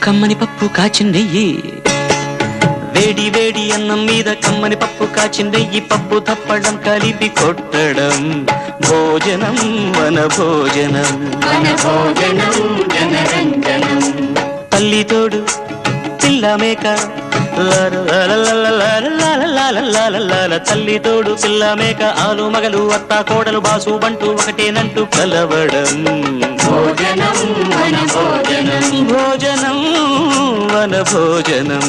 కమ్మని పప్పు కాచిందెయ్యి వేడి వేడి అన్నం మీద కమ్మని పప్పు కాచిందెయ్యి పప్పు తప్పడం కలిపి కొట్టడం భోజనం వన భోజనం తల్లి తోడు పిల్ల మేక తల్లి తోడు పిల్ల మేక ఆలు మగలు అత్త కోడలు బాసు బంటూ ఒకటేనంటూ కలవడం భోజనం వన భోజనం